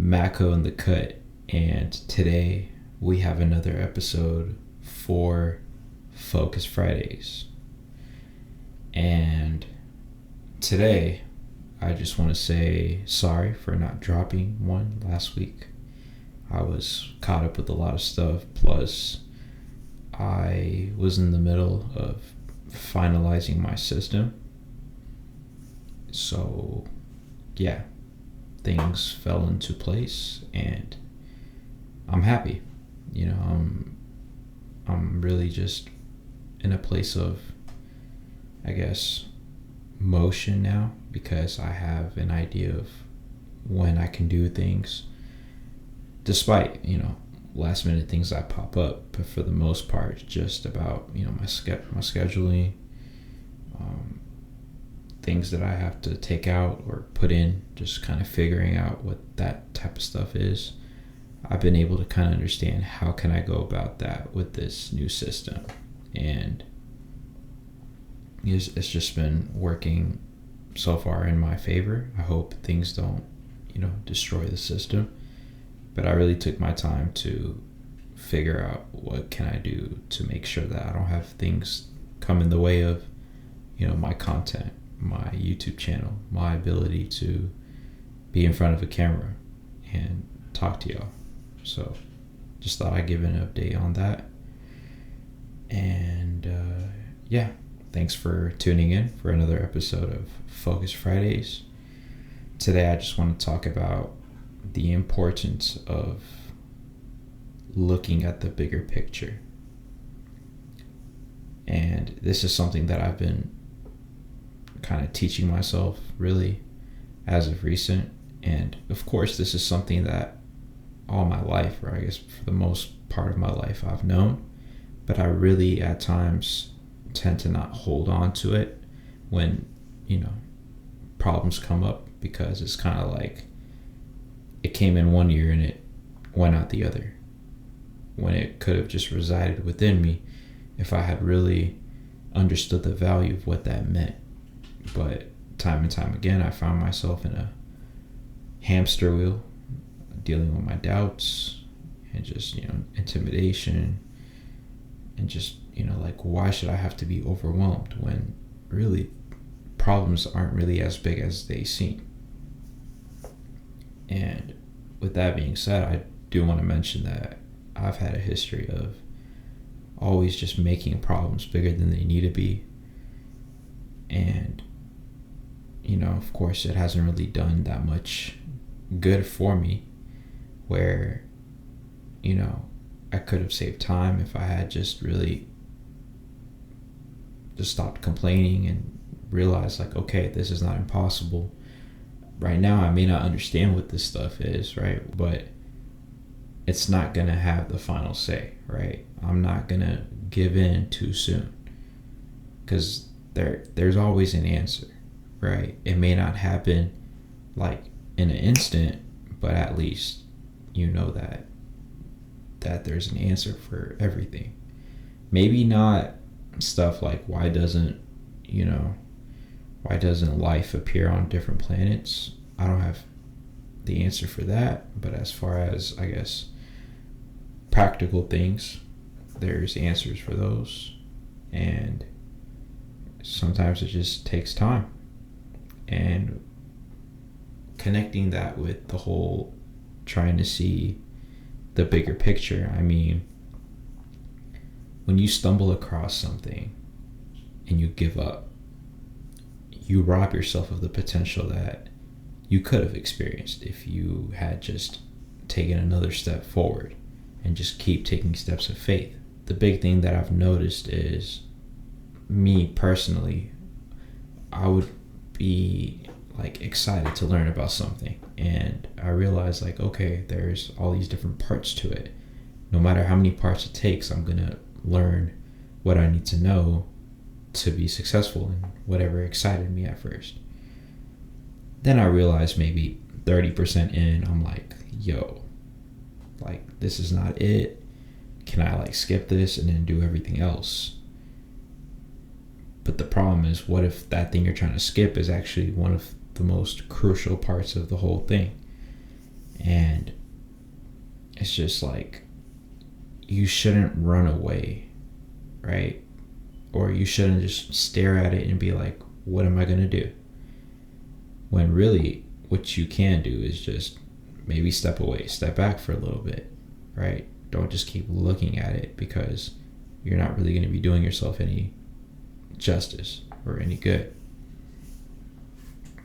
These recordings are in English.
Mako in the Cut, and today we have another episode for Focus Fridays. And today, I just want to say sorry for not dropping one last week. I was caught up with a lot of stuff, plus I was in the middle of finalizing my system. So, yeah, things fell into place, and I'm happy. I'm really just in a place of, I guess, motion now, because I have an idea of when I can do things, despite last minute things that pop up. But for the most part, it's just about my scheduling, things that I have to take out or put in, just kind of figuring out what that type of stuff is. I've been able to kind of understand how can I go about that with this new system, and it's just been working so far in my favor. I hope things don't destroy the system, but I really took my time to figure out what can I do to make sure that I don't have things come in the way of my content, my YouTube channel, my ability to be in front of a camera and talk to y'all. So just thought I'd give an update on that. And yeah, thanks for tuning in for another episode of Focus Fridays. Today I just want to talk about the importance of looking at the bigger picture. And this is something that I've been kind of teaching myself really as of recent. And of course, this is something that all my life, or I guess for the most part of my life, I've known, but I really at times tend to not hold on to it when problems come up, because it's kind of like it came in one ear and it went out the other, when it could have just resided within me if I had really understood the value of what that meant. But time and time again, I found myself in a hamster wheel, dealing with my doubts and just intimidation, and just like, why should I have to be overwhelmed when really problems aren't really as big as they seem. And with that being said, I do want to mention that I've had a history of always just making problems bigger than they need to be. And of course, it hasn't really done that much good for me, where I could have saved time if I had just really just stopped complaining and realized, like, okay, this is not impossible. Right now I may not understand what this stuff is, right? But it's not gonna have the final say, right? I'm not gonna give in too soon, because there's always an answer, right? It may not happen like in an instant, but at least that there's an answer for everything. Maybe not stuff like why doesn't life appear on different planets? I don't have the answer for that. But as far as, I guess, practical things, there's answers for those. And sometimes it just takes time. And connecting that with the whole trying to see the bigger picture, I mean, when you stumble across something and you give up, you rob yourself of the potential that you could have experienced if you had just taken another step forward and just keep taking steps of faith. The big thing that I've noticed is, me personally, I would be like excited to learn about something, and I realized, like, okay, there's all these different parts to it. No matter how many parts it takes, I'm gonna learn what I need to know to be successful in whatever excited me at first. Then I realized maybe 30% in, I'm like, yo, like, this is not it. Can I like skip this and then do everything else? But the problem is, what if that thing you're trying to skip is actually one of the most crucial parts of the whole thing? And it's just like, you shouldn't run away, right? Or you shouldn't just stare at it and be like, what am I going to do? When really, what you can do is just maybe step away, step back for a little bit, right? Don't just keep looking at it, because you're not really going to be doing yourself any justice or any good.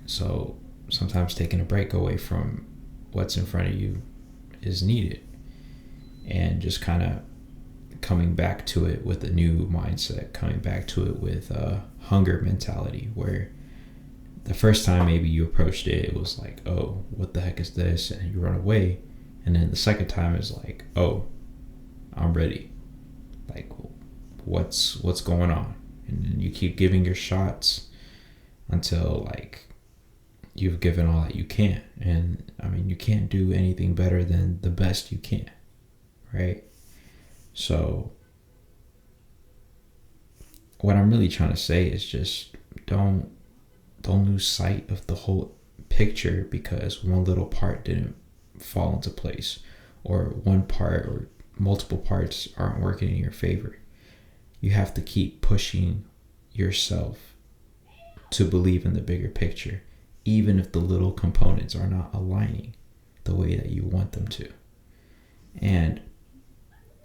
So sometimes taking a break away from what's in front of you is needed, and just kind of coming back to it with a new mindset, coming back to it with a hunger mentality, where the first time maybe you approached it, it was like, oh, what the heck is this? And you run away. And then the second time is like, oh, I'm ready. Like, what's going on? And then you keep giving your shots until like you've given all that you can. And I mean, you can't do anything better than the best you can, right? So what I'm really trying to say is just don't lose sight of the whole picture because one little part didn't fall into place, or one part or multiple parts aren't working in your favor. You have to keep pushing yourself to believe in the bigger picture, even if the little components are not aligning the way that you want them to. And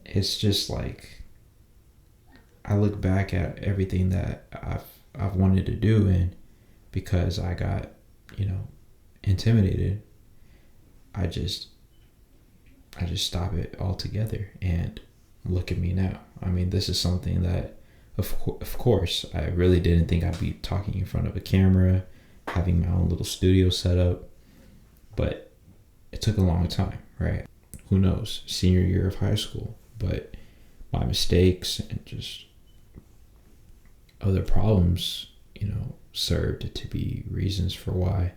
it's just like, I look back at everything that I've wanted to do, and because I got, intimidated, I just stop it altogether. And look at me now. I mean, this is something that, of course, I really didn't think I'd be talking in front of a camera, having my own little studio set up, but it took a long time, right? Who knows? Senior year of high school, but my mistakes and just other problems, served to be reasons for why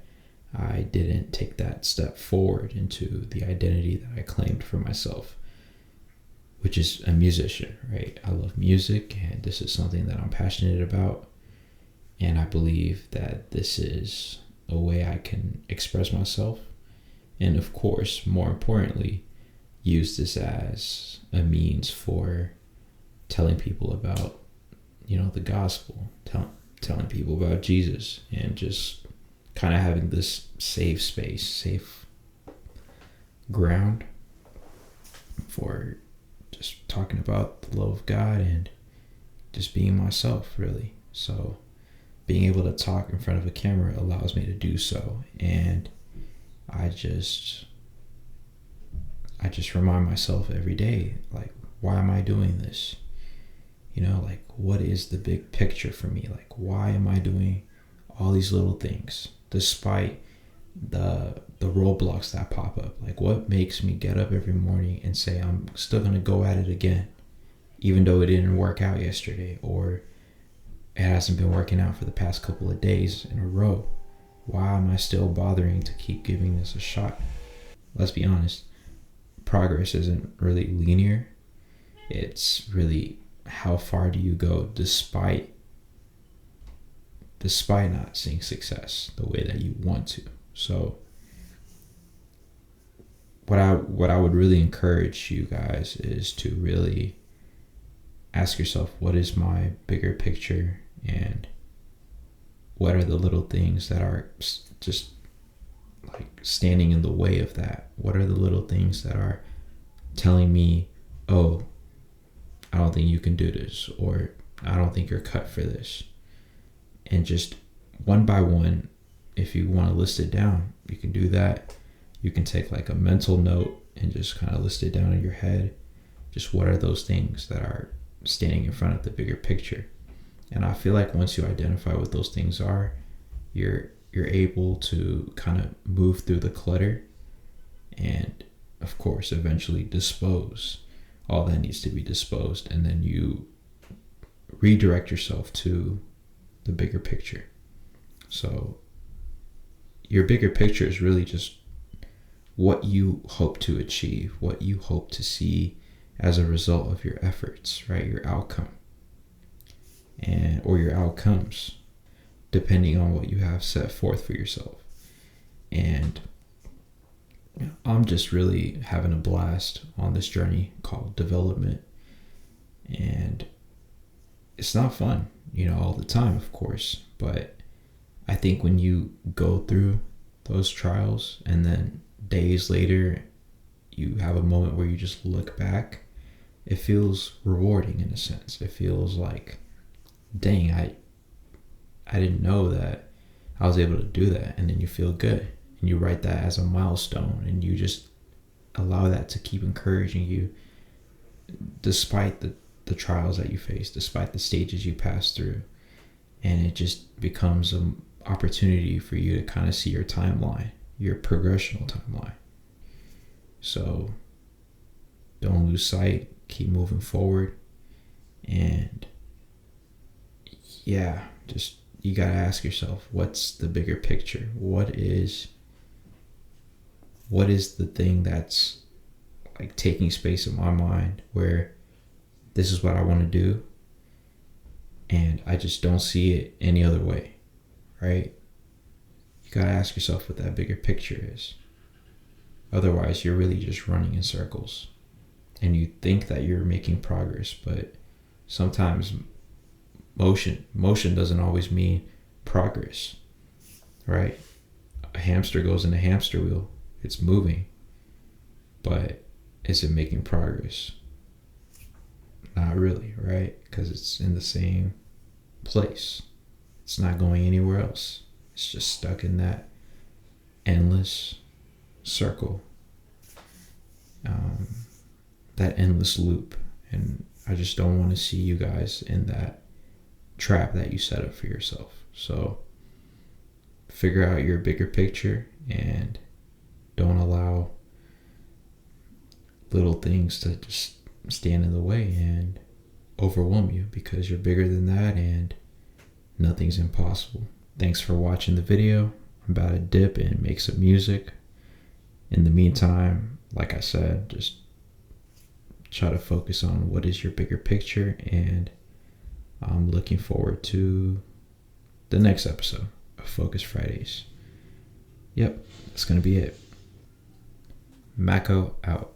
I didn't take that step forward into the identity that I claimed for myself, which is a musician, right? I love music, and this is something that I'm passionate about. And I believe that this is a way I can express myself. And of course, more importantly, use this as a means for telling people about, the gospel, telling people about Jesus, and just kind of having this safe space, safe ground for just talking about the love of God and just being myself, really. So being able to talk in front of a camera allows me to do so. And I just remind myself every day, like, why am I doing this? Like, what is the big picture for me? Like, why am I doing all these little things despite the roadblocks that pop up? Like, what makes me get up every morning and say I'm still going to go at it again, even though it didn't work out yesterday, or it hasn't been working out for the past couple of days in a row? Why am I still bothering to keep giving this a shot? Let's be honest, progress isn't really linear. It's really, how far do you go despite not seeing success the way that you want to? So what I would really encourage you guys is to really ask yourself, what is my bigger picture, and what are the little things that are just like standing in the way of that? What are the little things that are telling me, oh, I don't think you can do this, or I don't think you're cut for this? And just one by one, if you want to list it down, you can do that. You can take like a mental note and just kind of list it down in your head. Just what are those things that are standing in front of the bigger picture? And I feel like once you identify what those things are, you're able to kind of move through the clutter, and of course eventually dispose all that needs to be disposed, and then you redirect yourself to the bigger picture. So your bigger picture is really just what you hope to achieve, what you hope to see as a result of your efforts, right? Your outcome, or your outcomes, depending on what you have set forth for yourself. And I'm just really having a blast on this journey called development. And it's not fun, all the time, of course. But I think when you go through those trials and then days later you have a moment where you just look back, it feels rewarding in a sense. It feels like, dang, I didn't know that I was able to do that. And then you feel good and you write that as a milestone, and you just allow that to keep encouraging you despite the trials that you face, despite the stages you pass through. And it just becomes an opportunity for you to kind of see your timeline, your progressional timeline. So don't lose sight, keep moving forward. And yeah, just you got to ask yourself, what's the bigger picture? What is the thing that's like taking space in my mind where this is what I want to do and I just don't see it any other way, right? You got to ask yourself what that bigger picture is. Otherwise, you're really just running in circles and you think that you're making progress, but sometimes motion doesn't always mean progress, right? A hamster goes in a hamster wheel, it's moving, but is it making progress? Not really, right? Because it's in the same place. It's not going anywhere else. It's just stuck in that endless circle, that endless loop. And I just don't want to see you guys in that trap that you set up for yourself. So figure out your bigger picture and don't allow little things to just stand in the way and overwhelm you, because you're bigger than that and nothing's impossible. Thanks for watching the video. I'm about to dip and make some music. In the meantime, like I said, just try to focus on what is your bigger picture, and I'm looking forward to the next episode of Focus Fridays. Yep, that's going to be it. Mako out.